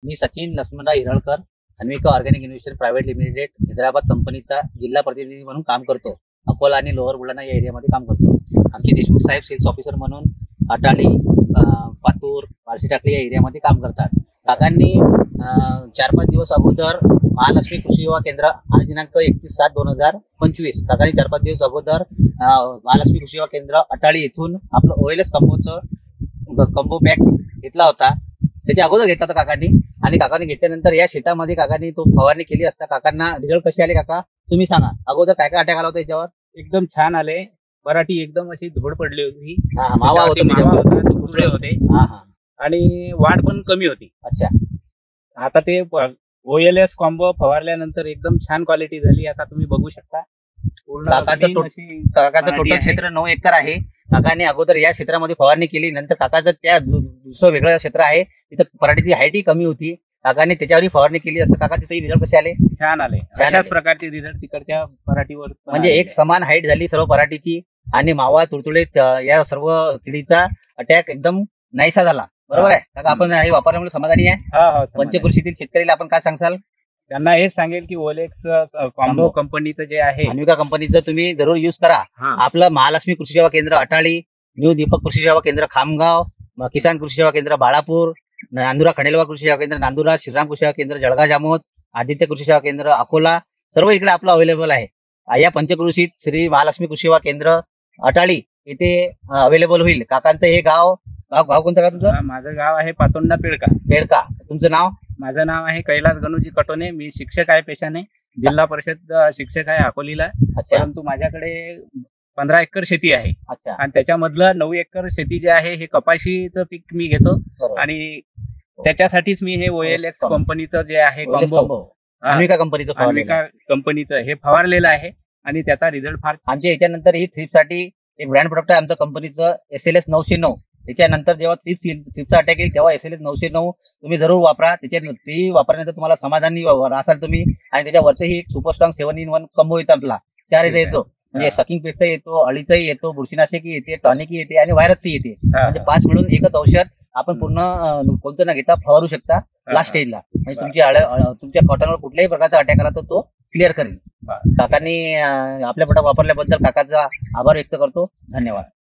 मी Sachin Laxmanrao Hiralkar, Anvika organic investment private limited Hyderabad कंपनीचा जिल्हा प्रतिनिधी म्हणून काम करतो. अकोला आणि लोअर बुलढाणा या एरियामध्ये काम करतो. आमचे देशमुख साहेब सेल्स ऑफिसर म्हणून अटाळी, पातूर, पारशी टाकली या एरियामध्ये काम करतात. काकांनी 4-5 दिवस अगोदर महालक्ष्मी कृषी सेवा केंद्र आज दिनांक 31/7/2025 काकांनी 4-5 दिवस अगोदर महालक्ष्मी कृषी सेवा केंद्र अटाळी येथून आपलं OLS कंबो बॅग घेतला होता. त्याच्या अगोदर घेतला होता काकांनी, आणि काकांनी घेतल्यानंतर या शेतामध्ये काकांनी तो फवारणी केली असता. काकांना रिझल्ट कसे आले काका तुम्ही सांगा. अगोदर काय काय अटॅक आला होता याच्यावर? एकदम छान आले. पराठी एकदम अशी धूळ पडली होती, मावा होता, तुकडे होते आणि वाढ पण कमी होती. अच्छा, आता ते OLS कॉम्बो फवारल्यानंतर एकदम छान क्वालिटी झाली. आता तुम्ही बघू शकता. काकाचं टोटल क्षेत्र 9 एकर आहे. काकाने अगोदर या क्षेत्रामध्ये फवारणी केली. नंतर काकाचं त्या दुसरं वेगळं क्षेत्र आहे, तिथं पराठीची हाईटही कमी होती. काकाने त्याच्यावरही फवारणी केली असता. काका तिथे रिझल्ट कसे आले? छान आले. अशाच प्रकारचे रिझल्ट तिकडच्या पराठीवर म्हणजे एक समान हाईट झाली सर्व पराठीची, आणि मावा, तुडतुडे या सर्व किडीचा अटॅक एकदम नाहीसा झाला. बरोबर आहे काका? आपण हे वापरल्यामुळे समाधानी आहे. पंचकृषीतील शेतकऱ्याला आपण काय सांगसाल? त्यांना हेच सांगेल की OLX कॉम्बो कंपनीचं जे आहे, अन्विका कंपनीचं तुम्ही जरूर युज करा. आपलं महालक्ष्मी कृषी सेवा केंद्र अटाळी, न्यू दीपक कृषी सेवा केंद्र खामगाव, किसान कृषी सेवा केंद्र बाळापूर, नांदुरा खंडेलवाल कृषी सेवा केंद्र नांदुरा, श्रीराम कृषी सेवा केंद्र जळगाव जामोद, आदित्य कृषी सेवा केंद्र अकोला, सर्व इकडे आपलं अवेलेबल आहे. या पंचकृषीत श्री महालक्ष्मी कृषी सेवा केंद्र अटाळी येथे अवेलेबल होईल. काकांचं हे गाव कोणतं का तुमचं? माझं गाव आहे पातोंडा पेडका. तुमचं नाव? माझं नाव आहे कैलास गणूजी कटोने. मी शिक्षक आहे पेशाने, जिल्हा परिषद शिक्षक आहे अकोलीला. परंतु माझ्याकडे 15 एकर शेती आहे, आणि त्याच्यामधलं 9 एकर शेती जे आहे हे कपाशीचं पीक मी घेतो, आणि त्याच्यासाठीच मी हे OLX कंपनीचं जे आहे कॉम्बो, अन्विका कंपनीचं हे फवारलेलं आहे, आणि त्याचा रिझल्ट फार. आमच्या याच्यानंतर ही थ्रिप्ससाठी एक ब्रँड प्रोडक्ट आहे आमच्या कंपनीचं SLS 909. त्याच्यानंतर जेव्हा थ्रिप्सचा अटॅक येईल तेव्हा SLS 909 तुम्ही जरूर वापरा. ते वापरण्यानंतर तुम्हाला समाधानी असाल तुम्ही. आणि त्याच्यावरती एक सुपर स्ट्रॉंग 7-in-1 कंबो येतो आपला. 4 येतो, म्हणजे सकिंग पेस्ट येतो, अळीचाही येतो, बुरशीनाशकही येते, टॉनिकही येते, आणि व्हायरसही येते. म्हणजे 5 मिळून एकच औषध आपण पूर्ण कोणतं न घेता फवारू शकता लास्ट स्टेजला. म्हणजे तुमच्या कॉटनवर कुठल्याही प्रकारचा अटॅक आला तर तो क्लिअर करेल. काकांनी आपल्या प्रोडक्ट वापरल्याबद्दल काकाचा आभार व्यक्त करतो. धन्यवाद.